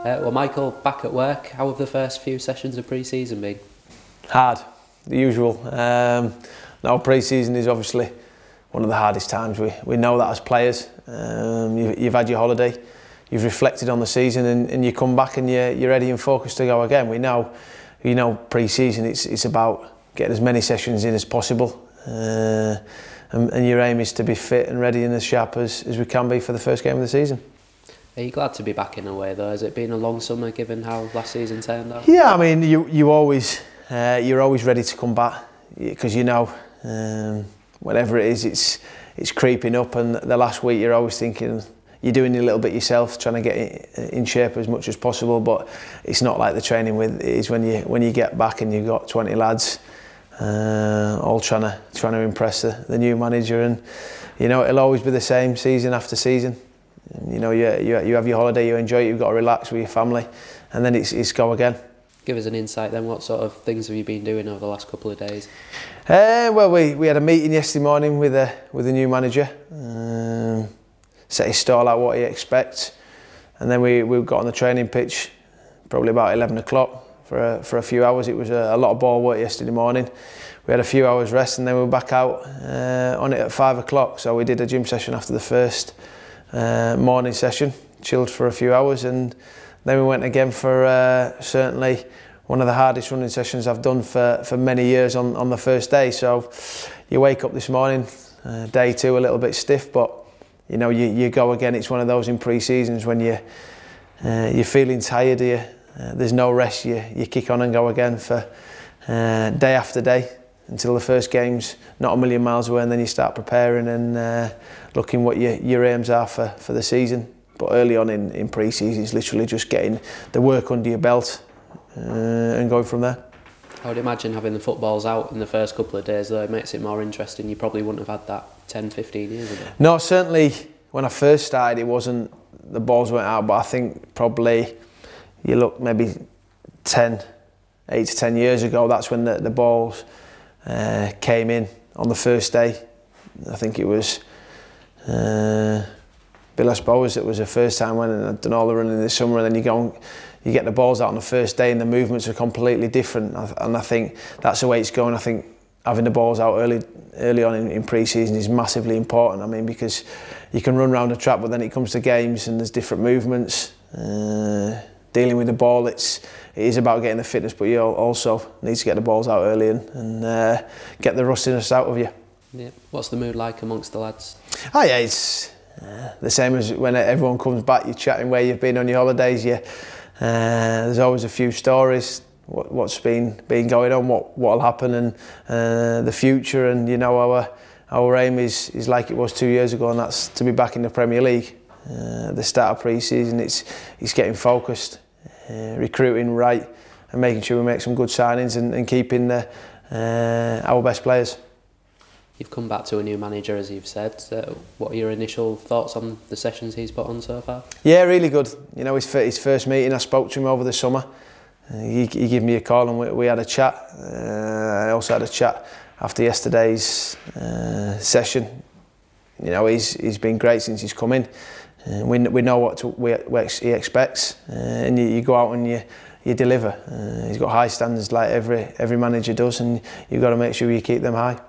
Well, Michael, back at work, how have the first few sessions of pre-season been? Hard, the usual. No, pre-season is obviously one of the hardest times. We know that as players. You've had your holiday, you've reflected on the season, and you come back and you're ready and focused to go again. We know, pre-season it's about getting as many sessions in as possible, and your aim is to be fit and ready and as sharp as we can be for the first game of the season. Are you glad to be back in a way though? Has it been a long summer given how last season turned out? Yeah, I mean, you're always ready to come back because whatever it is, it's creeping up, and the last week you're always thinking you're doing a little bit yourself, trying to get in shape as much as possible. But it's not like the training with it is when you get back and you've got 20 lads all trying to impress the new manager, and it'll always be the same season after season. You have your holiday, you enjoy it, you've got to relax with your family, and then it's go again. Give us an insight then, what sort of things have you been doing over the last couple of days? Well, we had a meeting yesterday morning with the new manager, set his stall out what he expects, and then we got on the training pitch probably about 11 o'clock for a few hours. It was a lot of ball work yesterday morning. We had a few hours rest, and then we were back out on it at 5 o'clock. So we did a gym session after the first morning session, chilled for a few hours, and then we went again for certainly one of the hardest running sessions I've done for many years on the first day. So you wake up this morning, day two, a little bit stiff, but you go again. It's one of those in pre-seasons when you're feeling tired, there's no rest, you kick on and go again for day after day until the first game's not a million miles away, and then you start preparing and looking what your aims are for the season. But early on in pre-season, it's literally just getting the work under your belt and going from there. I would imagine having the footballs out in the first couple of days though, it makes it more interesting. You probably wouldn't have had that 10, 15 years ago. No, certainly when I first started, it wasn't, the balls weren't out, but I think probably you look maybe 8 to 10 years ago, that's when the balls came in on the first day. I think it was Bill Bowes, it was the first time when I'd done all the running this summer, and then you get the balls out on the first day and the movements are completely different, and I think that's the way it's going. I think having the balls out early on in pre-season is massively important. I mean, because you can run around the track, but then it comes to games and there's different movements. Dealing with the ball, it is about getting the fitness, but you also need to get the balls out early and get the rustiness out of you. Yeah. What's the mood like amongst the lads? Oh yeah, it's the same as when everyone comes back. You're chatting where you've been on your holidays. There's always a few stories. What's been going on, what'll happen, and the future. And our aim is like it was 2 years ago, and that's to be back in the Premier League. The start of pre-season, it's getting focused, recruiting right, and making sure we make some good signings and keeping our best players. You've come back to a new manager, as you've said. What are your initial thoughts on the sessions he's put on so far? Yeah, really good. His first meeting, I spoke to him over the summer. He gave me a call and we had a chat. I also had a chat after yesterday's session. He's been great since he's come in. We know what he expects, and you go out and you deliver. He's got high standards like every manager does, and you've got to make sure you keep them high.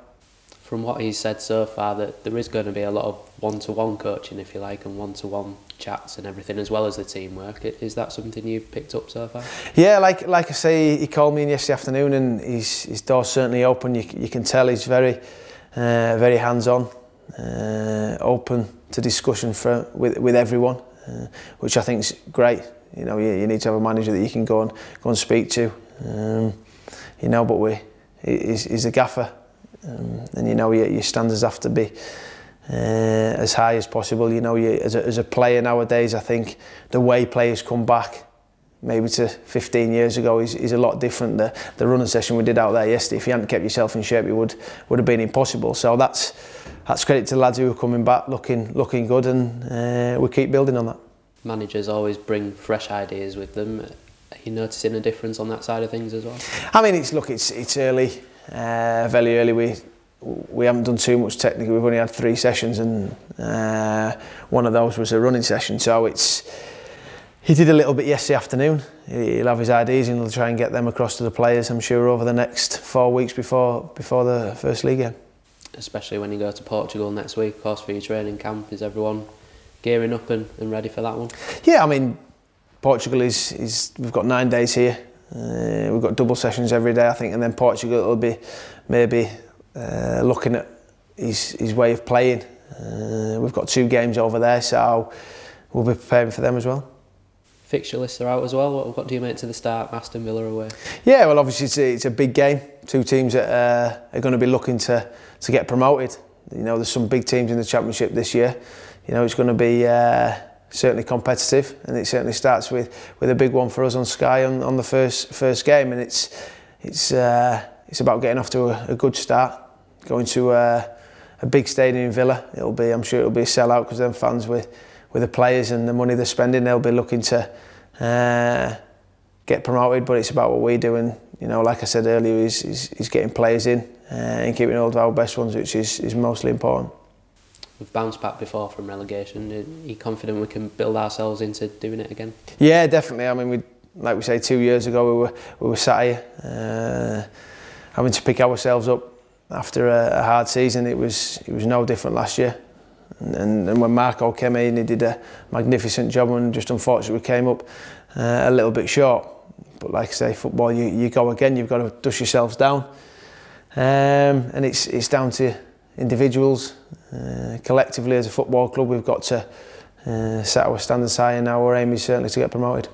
From what he's said so far, that there is going to be a lot of one-to-one coaching, if you like, and one-to-one chats and everything, as well as the teamwork. Is that something you've picked up so far? Yeah, like I say, he called me in yesterday afternoon, and his door's certainly open. You can tell he's very hands-on, open to discussion with everyone, which I think is great. You need to have a manager that you can go and speak to. But he's a gaffer. And your standards have to be as high as possible. As a player nowadays, I think the way players come back, maybe to 15 years ago, is a lot different. The running session we did out there yesterday, if you hadn't kept yourself in shape, it would have been impossible. So that's credit to the lads who are coming back looking good, and we keep building on that. Managers always bring fresh ideas with them. Are you noticing a difference on that side of things as well? I mean, it's early. Very early. We haven't done too much technically. We've only had 3 sessions, and one of those was a running session. So it's He did a little bit yesterday afternoon. He'll have his ideas and he'll try and get them across to the players, I'm sure, over the next 4 weeks before the first league game. Especially when you go to Portugal next week, of course, for your training camp. Is everyone gearing up and ready for that one? Yeah, I mean, Portugal is we've got 9 days here. We've got double sessions every day, I think, and then Portugal will be maybe looking at his way of playing. We've got 2 games over there, so we'll be preparing for them as well. Fixture lists are out as well. What do you make to the start, Aston Villa away? Yeah, well, obviously it's a big game. 2 teams that are going to be looking to get promoted. You know, there's some big teams in the Championship this year. You know, it's going to be certainly competitive, and it certainly starts with a big one for us on Sky on the first game, and it's about getting off to a good start, going to a big stadium in Villa. I'm sure it'll be a sellout, because then fans with the players and the money they're spending, they'll be looking to get promoted. But it's about what we do, and you know, like I said earlier, is getting players in and keeping all of our best ones, which is mostly important. We've bounced back before from relegation. Are you confident we can build ourselves into doing it again? Yeah, definitely. I mean, like we say, 2 years ago we were sat here having to pick ourselves up after a hard season. It was no different last year. And when Marco came in, he did a magnificent job, and just unfortunately we came up a little bit short. But like I say, football, you go again. You've got to dust yourselves down, and it's down to individuals. Collectively as a football club, we've got to set our standards high, and our aim is certainly to get promoted.